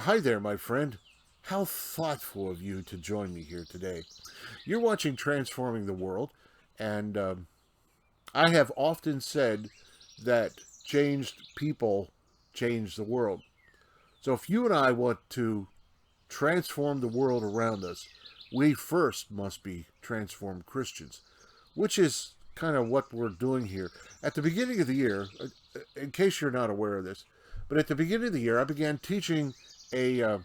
Hi there, my friend. How thoughtful of you to join me here today. You're watching Transforming the World, and I have often said that changed people change the world. So if you and I want to transform the world around us, we first must be transformed Christians, which is kind of what we're doing here. At the beginning of the year, in case you're not aware of this, but at the beginning of the year, I began teaching a uh,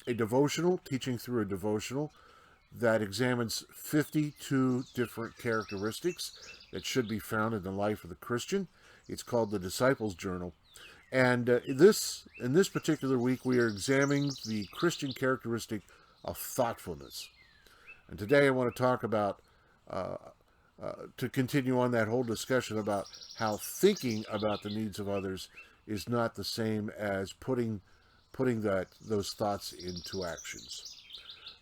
a devotional, teaching through a devotional that examines 52 different characteristics that should be found in the life of the Christian. It's called the Disciples Journal. And in this particular week, we are examining the Christian characteristic of thoughtfulness. And today I want to talk about, uh, to continue on that whole discussion about how thinking about the needs of others is not the same as putting those thoughts into actions.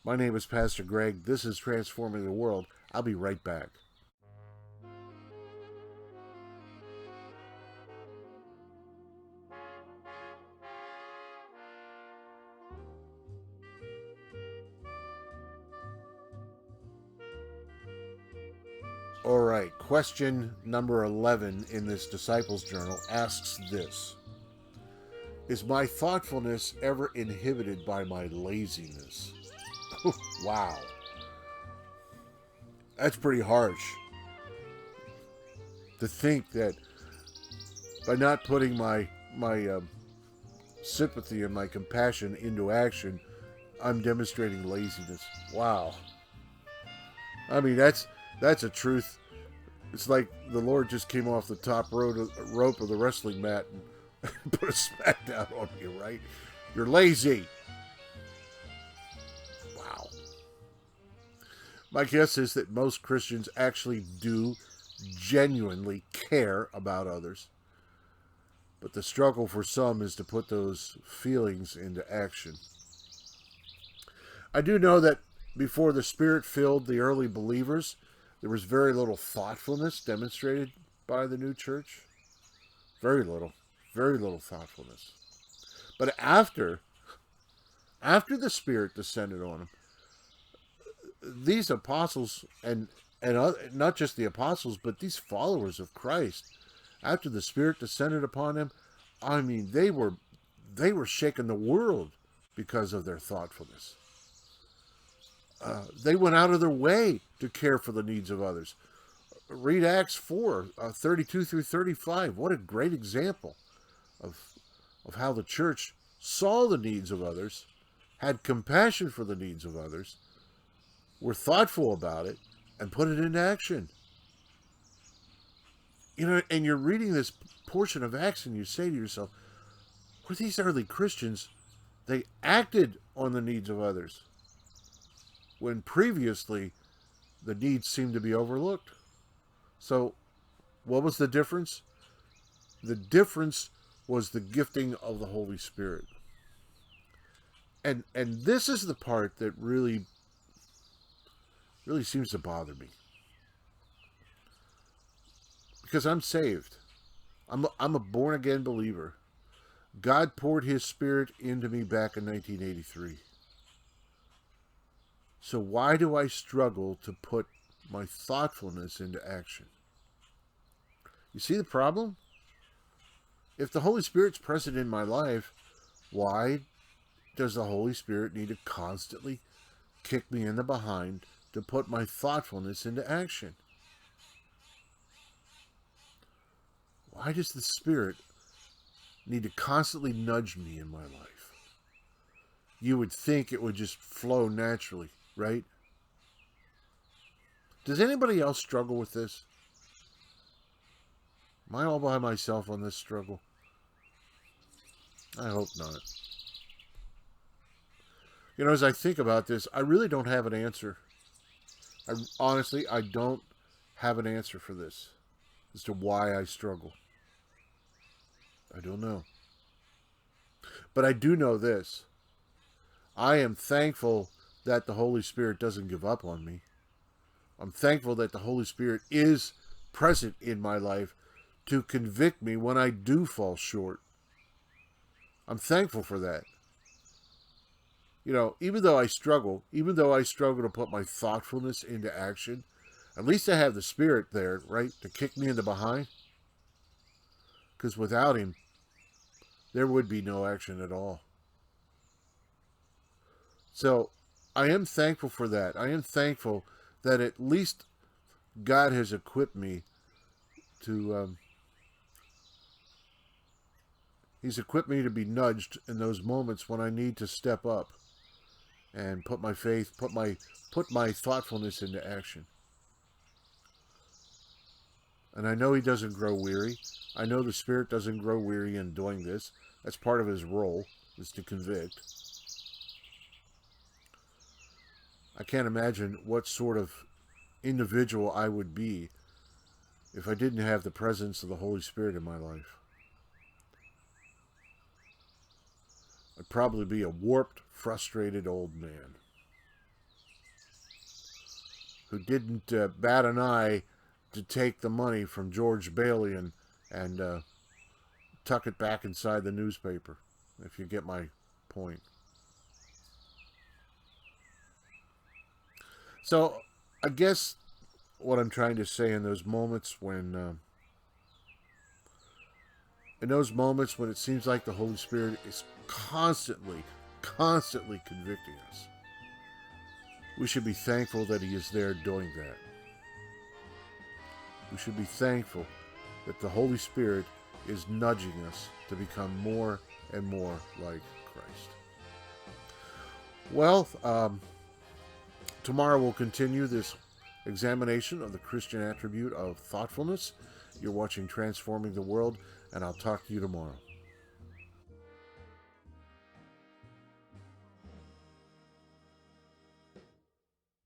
My name is Pastor Greg. This is Transforming the World. I'll be right back. All right, question number 11 in this Disciples Journal asks this: is my thoughtfulness ever inhibited by my laziness? Wow, that's pretty harsh to think that by not putting my sympathy and my compassion into action, I'm demonstrating laziness. Wow. I mean, that's a truth. It's like the Lord just came off the rope of the wrestling mat and put a smackdown on you, right? You're lazy. Wow. My guess is that most Christians actually do genuinely care about others, but the struggle for some is to put those feelings into action. I do know that before the Spirit filled the early believers, there was very little thoughtfulness demonstrated by the new church. Very little. Very little thoughtfulness. But after the Spirit descended on them, these apostles and not just the apostles, but these followers of Christ, after the Spirit descended upon them, I mean, they were shaking the world because of their thoughtfulness. They went out of their way to care for the needs of others. Read Acts 4, 32 through 35. What a great example of, of how the church saw the needs of others, had compassion for the needs of others, were thoughtful about it, and put it into action. You know, and you're reading this portion of Acts and you say to yourself, were these early Christians, they acted on the needs of others when previously the needs seemed to be overlooked. So, what was the difference? The difference was the gifting of the Holy Spirit. And this is the part that really seems to bother me. Because I'm saved. I'm a born again believer. God poured his spirit into me back in 1983. So why do I struggle to put my thoughtfulness into action? You see the problem? If the Holy Spirit's present in my life, why does the Holy Spirit need to constantly kick me in the behind to put my thoughtfulness into action? Why does the Spirit need to constantly nudge me in my life? You would think it would just flow naturally, right? Does anybody else struggle with this? Am I all by myself on this struggle? I hope not. You know, as I think about this, I really don't have an answer. I don't have an answer for this as to why I struggle. I don't know. But I do know this. I am thankful that the Holy Spirit doesn't give up on me. I'm thankful that the Holy Spirit is present in my life to convict me when I do fall short. I'm thankful for that. Even though I struggle, to put my thoughtfulness into action, at least I have the Spirit there, right, to kick me in the behind. Because without Him, there would be no action at all. So I am thankful for that. I am thankful that at least God has equipped me to, He's equipped me to be nudged in those moments when I need to step up and put my faith, put my thoughtfulness into action. And I know He doesn't grow weary. I know the Spirit doesn't grow weary in doing this. That's part of His role, is to convict. I can't imagine what sort of individual I would be if I didn't have the presence of the Holy Spirit in my life. I'd probably be a warped, frustrated old man who didn't bat an eye to take the money from George Bailey and tuck it back inside the newspaper, if you get my point. So I guess what I'm trying to say in those moments when it seems like the Holy Spirit is constantly convicting us, we should be thankful that He is there doing that. We should be thankful that the Holy Spirit is nudging us to become more and more like Christ. Well, tomorrow we'll continue this examination of the Christian attribute of thoughtfulness. You're watching Transforming the World, and I'll talk to you tomorrow.